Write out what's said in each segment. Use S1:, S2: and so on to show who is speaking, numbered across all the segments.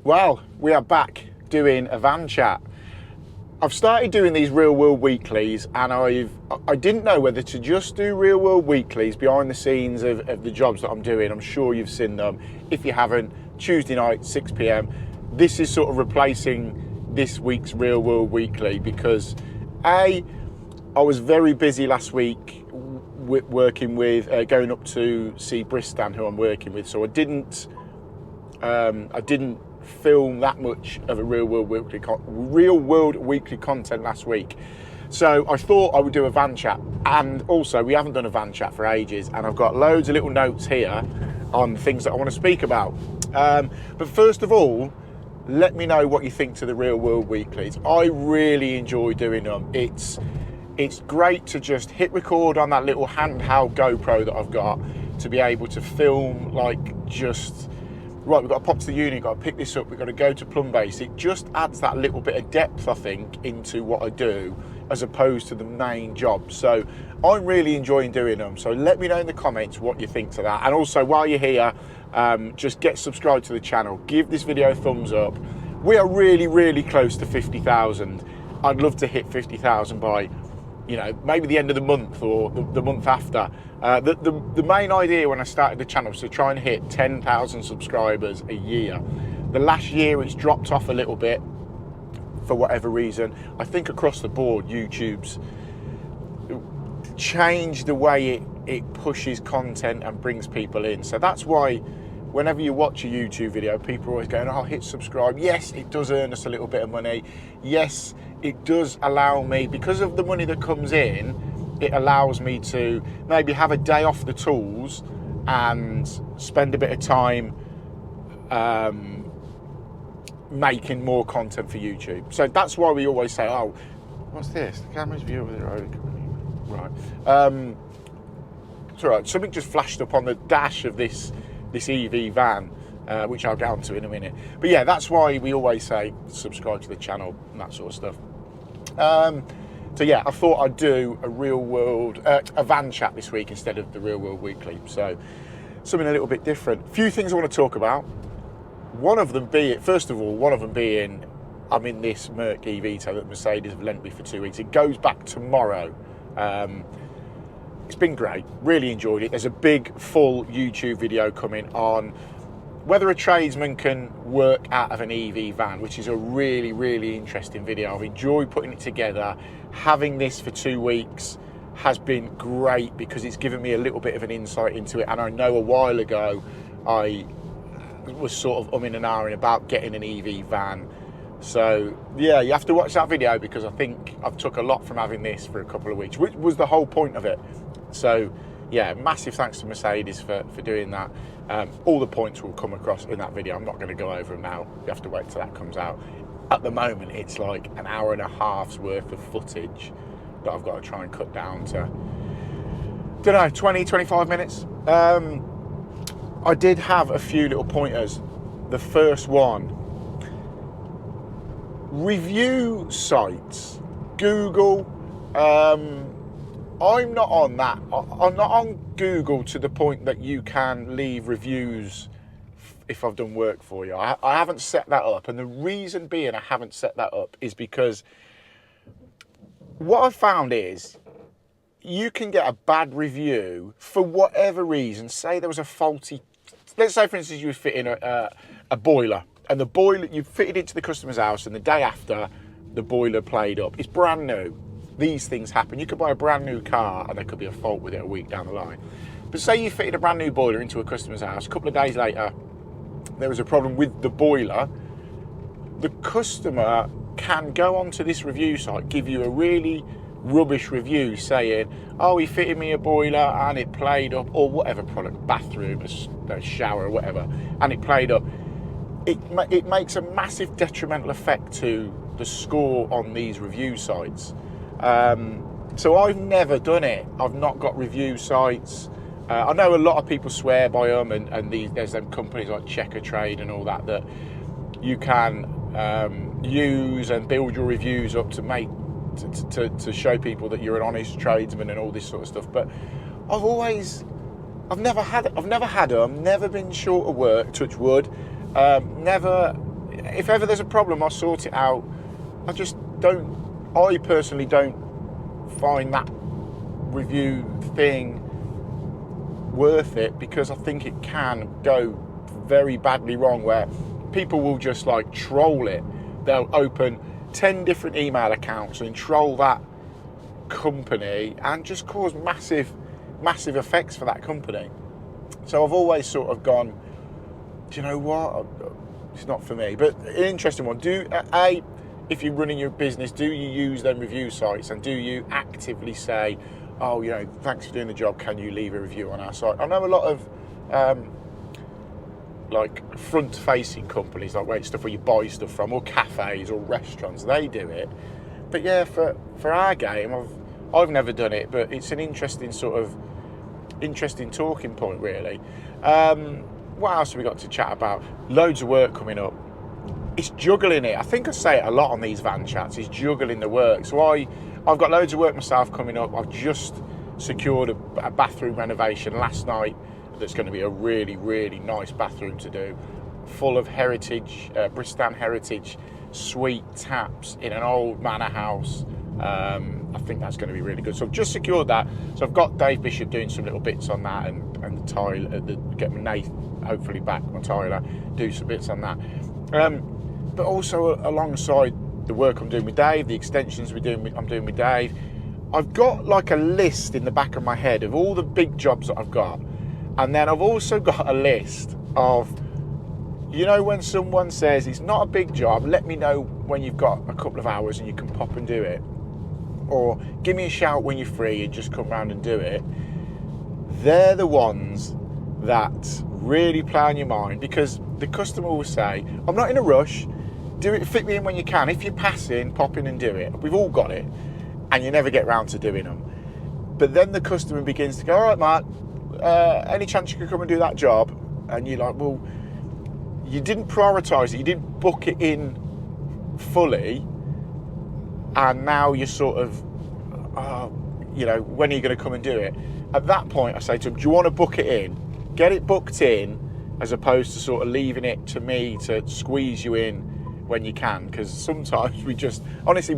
S1: Well, we are back doing a van chat. I've started doing these real world weeklies, and I didn't know whether to just do real world weeklies behind the scenes of the jobs that I'm doing. I'm sure you've seen them. If you haven't, Tuesday night, 6 p.m. This is sort of replacing this week's real world weekly because I was very busy last week working with, going up to see Bristan, who I'm working with. So I didn't film that much of a real world weekly content last week, so I thought I would do a van chat. And also, we haven't done a van chat for ages, and I've got loads of little notes here on things that I want to speak about. But first of all, let me know what you think to the real world weeklies. I really enjoy doing them. It's great to just hit record on that little handheld GoPro that I've got, to be able to film like just right, we've got to pop to the unit, got to pick this up, we've got to go to Plumber. It just adds that little bit of depth, I think, into what I do, as opposed to the main job. So I'm really enjoying doing them. So let me know in the comments what you think to that. And also, while you're here, just get subscribed to the channel. Give this video a thumbs up. We are really, really close to 50,000. I'd love to hit 50,000 by, maybe the end of the month or the month after. The main idea when I started the channel was to try and hit 10,000 subscribers a year. The last year it's dropped off a little bit for whatever reason. I think across the board YouTube's changed the way it pushes content and brings people in. So that's why whenever you watch a YouTube video, people are always going, oh, hit subscribe. Yes, it does earn us a little bit of money. Yes, it does allow me, because of the money that comes in, it allows me to maybe have a day off the tools and spend a bit of time making more content for YouTube. So that's why we always say, oh, what's this? The camera's view of the road. Right. It's all right. Something just flashed up on the dash of this EV van, which I'll get onto in a minute. But yeah, that's why we always say subscribe to the channel and that sort of stuff. So yeah, I thought I'd do a real world, a van chat this week instead of the real world weekly. So something a little bit different. A few things I want to talk about. One of them being, I'm in this Merc EV that Mercedes have lent me for 2 weeks. It goes back tomorrow. It's been great, really enjoyed it. There's a big full YouTube video coming on whether a tradesman can work out of an EV van, which is a really, really interesting video. I've enjoyed putting it together. Having this for 2 weeks has been great because it's given me a little bit of an insight into it. And I know a while ago I was sort of umming and ahhing about getting an EV van. So yeah, you have to watch that video because I think I've took a lot from having this for a couple of weeks, which was the whole point of it. So yeah, massive thanks to Mercedes for doing that. All the points will come across in that video. I'm not going to go over them now. You have to wait till that comes out. At the moment, it's like an hour and a half's worth of footage that I've got to try and cut down to, don't know, 20, 25 minutes. I did have a few little pointers. The first one, review sites, Google. I'm not on that. I'm not on Google to the point that you can leave reviews if I've done work for you. I haven't set that up. And the reason being I haven't set that up is because what I've found is you can get a bad review for whatever reason. Say there was a faulty, let's say for instance you were fitting a boiler, and the boiler, you fitted it to the customer's house, and the day after the boiler played up. It's brand new. These things happen. You could buy a brand new car and there could be a fault with it a week down the line. But say you fitted a brand new boiler into a customer's house, a couple of days later there was a problem with the boiler. The customer can go onto this review site, give you a really rubbish review saying, oh, he fitted me a boiler and it played up, or whatever product, bathroom, a shower, whatever, and it played up. It makes a massive detrimental effect to the score on these review sites. So I've never done it. I've not got review sites. I know a lot of people swear by them, and there's them companies like Checker Trade and all that you can use and build your reviews up to make to show people that you're an honest tradesman and all this sort of stuff. But I've never had them, never been short of work, touch wood. Never if ever there's a problem, I'll sort it out. I personally don't find that review thing worth it, because I think it can go very badly wrong, where people will just like troll it. They'll open 10 different email accounts and troll that company and just cause massive effects for that company. So I've always sort of gone, do you know what, it's not for me. But an interesting one, if you're running your business, do you use them review sites, and do you actively say, oh, you know, thanks for doing the job, can you leave a review on our site? I know a lot of like front-facing companies, like where stuff where you buy stuff from, or cafes or restaurants, they do it. But yeah, for our game, I've never done it, but it's an interesting talking point, really. What else have we got to chat about? Loads of work coming up. It's juggling it. I think I say it a lot on these van chats, is juggling the work. So I've got loads of work myself coming up. I've just secured a bathroom renovation last night that's going to be a really, really nice bathroom to do, full of heritage, Bristan heritage suite taps in an old manor house. I think that's going to be really good. So I've just secured that. So I've got Dave Bishop doing some little bits on that, and the tile, get Nate hopefully back, my tiler, do some bits on that. But also alongside the work I'm doing with Dave, the extensions I'm doing with Dave, I've got like a list in the back of my head of all the big jobs that I've got. And then I've also got a list of, you know, when someone says it's not a big job, let me know when you've got a couple of hours and you can pop and do it. Or give me a shout when you're free and just come round and do it. They're the ones that really play on your mind, because the customer will say, I'm not in a rush, do it, fit me in when you can. If you're passing, pop in and do it. We've all got it. And you never get round to doing them. But then the customer begins to go, all right, Mark, any chance you could come and do that job? And you're like, well, you didn't prioritise it, you didn't book it in fully, and now you're sort of, you know, when are you going to come and do it? At that point, I say to them, do you want to book it in? Get it booked in, as opposed to sort of leaving it to me to squeeze you in when you can, because sometimes we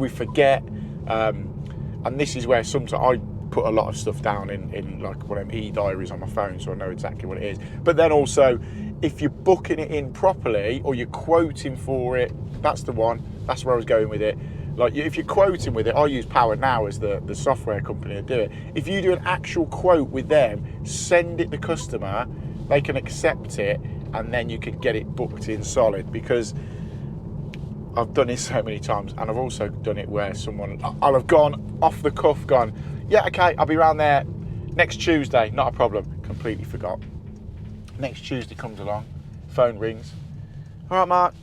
S1: forget, and this is where sometimes I put a lot of stuff down in like one of them e-diaries on my phone, so I know exactly what it is. But then also, if you're booking it in properly, or you're quoting for it, that's the one, that's where I was going with it. Like, if you're quoting with it, I use Power Now as the software company to do it. If you do an actual quote with them, send it to the customer, they can accept it, and then you can get it booked in solid. Because I've done it so many times, and I've also done it where I'll have gone off the cuff, gone, yeah, okay, I'll be around there next Tuesday, not a problem. Completely forgot. Next Tuesday comes along, phone rings. All right, Mark,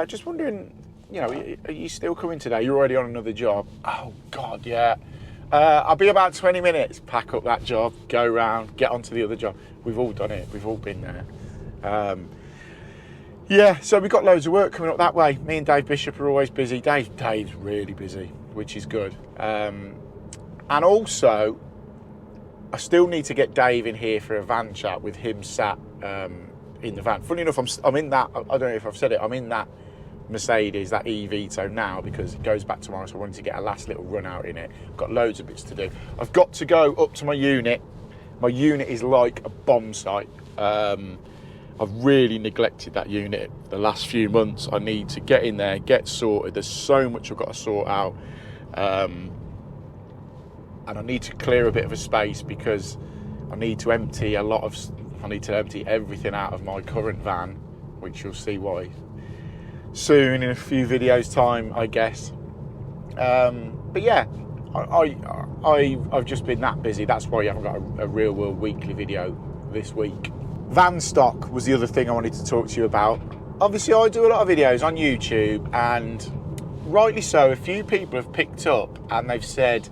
S1: just wondering, you know, are you still coming today? You're already on another job. Oh, God, yeah. I'll be about 20 minutes. Pack up that job, go round, get onto the other job. We've all done it. We've all been there. Yeah, so we've got loads of work coming up that way. Me and Dave Bishop are always busy. Dave's really busy, which is good. And also, I still need to get Dave in here for a van chat with him sat in the van. Funny enough, I'm in that, I don't know if I've said it, I'm in that Mercedes, that e-Vito now, because it goes back tomorrow, so I wanted to get a last little run out in it. I've got loads of bits to do. I've got to go up to my unit. My unit is like a bomb site. I've really neglected that unit the last few months. I need to get in there, get sorted. There's so much I've got to sort out. And I need to clear a bit of a space, because I need to empty everything out of my current van, which you'll see why soon in a few videos time, I guess. But yeah, I've just been that busy. That's why you haven't got a real world weekly video this week. Van stock was the other thing I wanted to talk to you about. Obviously, I do a lot of videos on YouTube, and rightly so, a few people have picked up and they've said,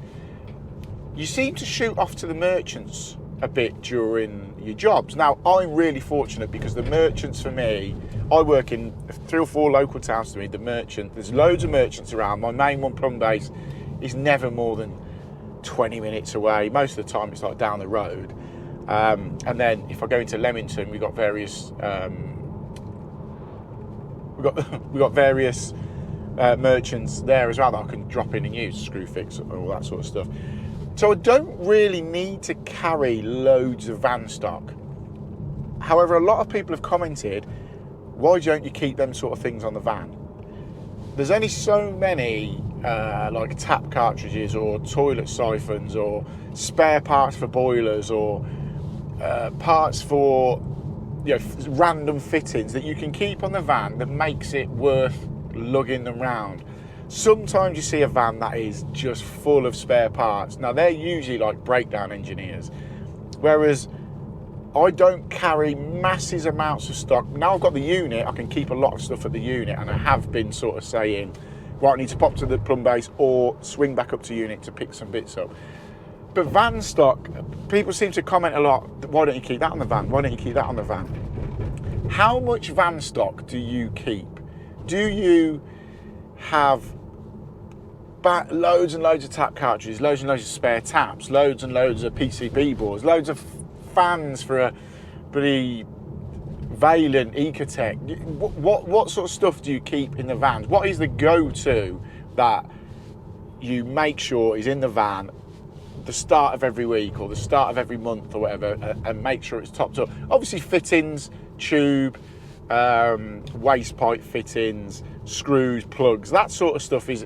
S1: you seem to shoot off to the merchants a bit during your jobs. Now, I'm really fortunate, because the merchants for me, I work in 3 or 4 local towns to me. There's loads of merchants around. My main one, Plumber base, is never more than 20 minutes away. Most of the time it's like down the road. And then if I go into Leamington, we've got various we've got various merchants there as well that I can drop in and use, screw fix and all that sort of stuff. So I don't really need to carry loads of van stock. However, a lot of people have commented, why don't you keep them sort of things on the van? There's only so many like tap cartridges or toilet siphons or spare parts for boilers or parts for random fittings that you can keep on the van that makes it worth lugging them round. Sometimes you see a van that is just full of spare parts. Now they're usually like breakdown engineers, whereas I don't carry massive amounts of stock. Now I've got the unit, I can keep a lot of stuff at the unit, and I have been sort of saying, right, I need to pop to the plumb base or swing back up to unit to pick some bits up. But van stock, people seem to comment a lot, why don't you keep that on the van? Why don't you keep that on the van? How much van stock do you keep? Do you have loads and loads of tap cartridges, loads and loads of spare taps, loads and loads of PCB boards, loads of fans for a pretty Valent Ecotech? What sort of stuff do you keep in the vans? What is the go-to that you make sure is in the van the start of every week or the start of every month or whatever, and make sure it's topped up? Obviously fittings, tube, waste pipe fittings, screws, plugs, that sort of stuff is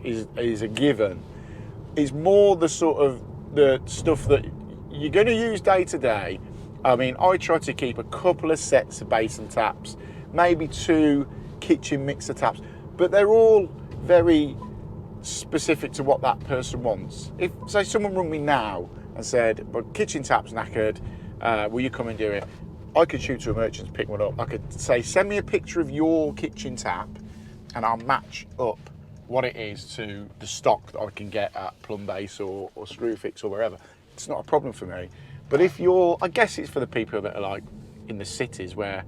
S1: a given. It's more the sort of the stuff that you're going to use day to day. I mean, I try to keep a couple of sets of basin taps, maybe 2 kitchen mixer taps, but they're all very specific to what that person wants. If, say, someone rung me now and said, well, kitchen tap's knackered, will you come and do it? I could shoot to a merchant to pick one up. I could say, send me a picture of your kitchen tap and I'll match up what it is to the stock that I can get at Plumb Base or Screwfix or wherever. It's not a problem for me. But if you're, I guess it's for the people that are like in the cities where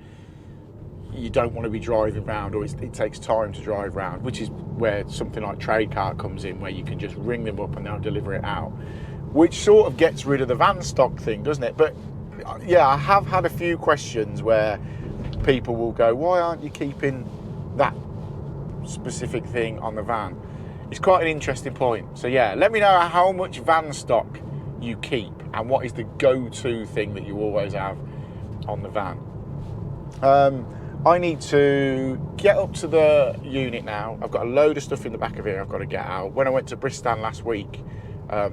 S1: you don't want to be driving around, or it takes time to drive around, which is where something like Trade Cart comes in, where you can just ring them up and they'll deliver it out, which sort of gets rid of the van stock thing, doesn't it? But yeah, I have had a few questions where people will go, why aren't you keeping that specific thing on the van? It's quite an interesting point. So yeah, let me know how much van stock you keep and what is the go-to thing that you always have on the van. I need to get up to the unit now. I've got a load of stuff in the back of here I've got to get out. When I went to Bristan last week,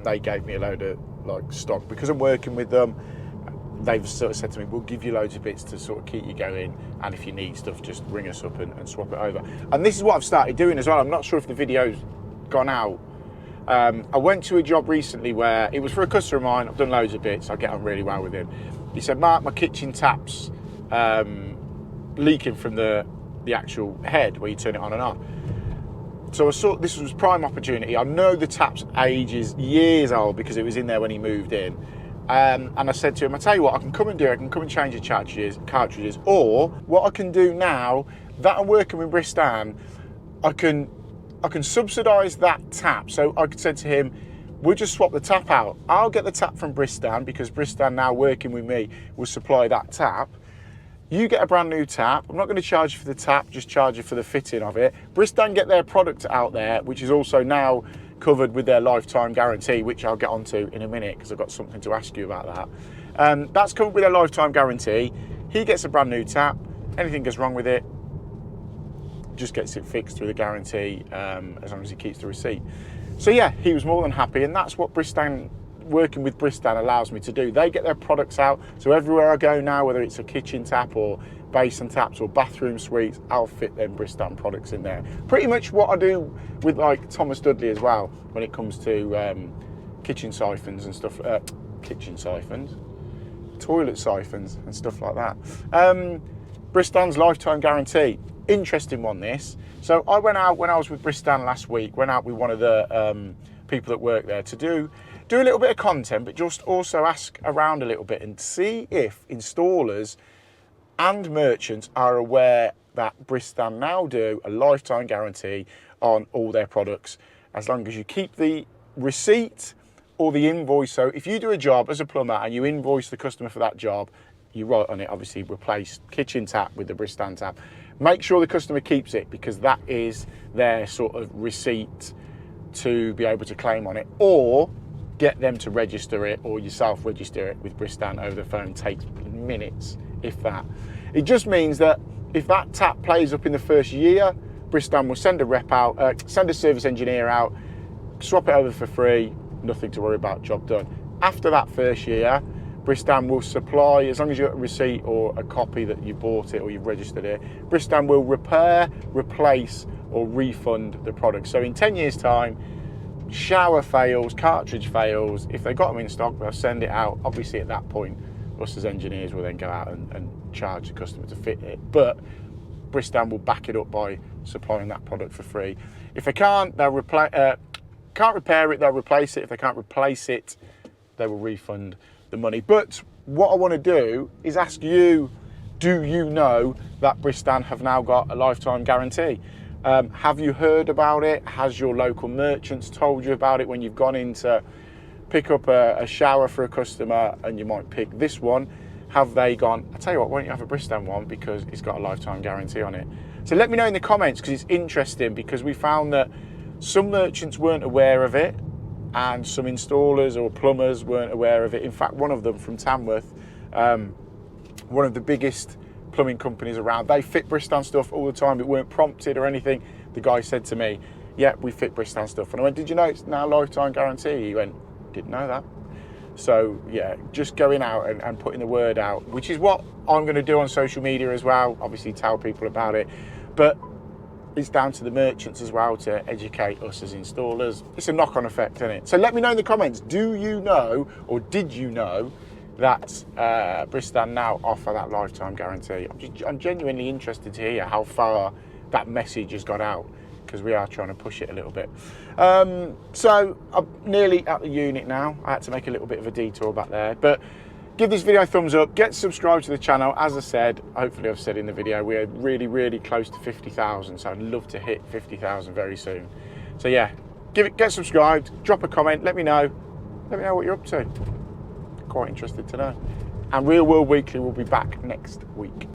S1: they gave me a load of like stock. Because I'm working with them, they've sort of said to me, we'll give you loads of bits to sort of keep you going, and if you need stuff, just ring us up and swap it over. And this is what I've started doing as well. I'm not sure if the video's gone out. I went to a job recently where it was for a customer of mine. I've done loads of bits, I get on really well with him. He said, Mark, my kitchen tap's leaking from the actual head where you turn it on and off. So I saw this was prime opportunity. I know the tap's age is years old because it was in there when he moved in. And I said to him, I tell you what, I can come and do it. I can come and change the cartridges. Or what I can do now that I'm working with Bristan, I can subsidise that tap. So I said to him, we'll just swap the tap out. I'll get the tap from Bristan because Bristan now working with me will supply that tap. You get a brand new tap. I'm not going to charge you for the tap, just charge you for the fitting of it. Bristan get their product out there, which is also now covered with their lifetime guarantee, which I'll get onto in a minute because I've got something to ask you about that. That's covered with their lifetime guarantee. He gets a brand new tap. Anything goes wrong with it, just gets it fixed through the guarantee, as long as he keeps the receipt. So yeah, he was more than happy, and that's what Bristan, working with Bristan, allows me to do. They get their products out, so everywhere I go now, whether it's a kitchen tap or basin taps or bathroom suites, I'll fit them Bristan products in there. Pretty much what I do with like Thomas Dudley as well when it comes to kitchen siphons and stuff. Kitchen siphons, toilet siphons and stuff like that. Bristan's lifetime guarantee, interesting one this. So I went out when I was with Bristan last week, went out with one of the people that work there to do a little bit of content, but just also ask around a little bit and see if installers and merchants are aware that Bristan now do a lifetime guarantee on all their products, as long as you keep the receipt or the invoice. So if you do a job as a plumber and you invoice the customer for that job, you write on it, obviously, replace kitchen tap with the Bristan tap. Make sure the customer keeps it, because that is their sort of receipt to be able to claim on it, or get them to register it, or yourself register it with Bristan over the phone. It takes minutes, if that. It just means that if that tap plays up in the first year, Bristan will send a rep out, send a service engineer out, swap it over for free, nothing to worry about, job done. After that first year, Bristan will supply, as long as you've got a receipt or a copy that you bought it or you've registered it, Bristan will repair, replace or refund the product. So in 10 years time, shower fails, cartridge fails, if they've got them in stock, they'll send it out. Obviously at that point, us as engineers will then go out and charge the customer to fit it. But Bristan will back it up by supplying that product for free. If they can't, they'll can't repair it, they'll replace it. If they can't replace it, they will refund the money. But what I want to do is ask you, do you know that Bristan have now got a lifetime guarantee? Have you heard about it? Has your local merchants told you about it when you've gone in to pick up a shower for a customer and you might pick this one? Have they gone, I tell you what, why don't you have a Bristan one because it's got a lifetime guarantee on it? So let me know in the comments, because it's interesting, because we found that some merchants weren't aware of it and some installers or plumbers weren't aware of it. In fact, one of them from Tamworth, one of the biggest plumbing companies around, they fit Bristan stuff all the time. It weren't prompted or anything. The guy said to me, yeah, we fit Bristan stuff. And I went, did you know it's now lifetime guarantee? He went, didn't know that. So yeah, just going out and putting the word out, which is what I'm going to do on social media as well. Obviously tell people about it, but it's down to the merchants as well to educate us as installers. It's a knock-on effect, isn't it? So let me know in the comments, do you know, or did you know, that Bristan now offer that lifetime guarantee? I'm genuinely interested to hear how far that message has got out, because we are trying to push it a little bit. So I'm nearly at the unit now. I had to make a little bit of a detour back there, but give this video a thumbs up, get subscribed to the channel. As I said, hopefully I've said in the video, we're really, really close to 50,000, so I'd love to hit 50,000 very soon. So yeah, get subscribed, drop a comment, let me know what you're up to. Quite interested to know. And Real World Weekly will be back next week.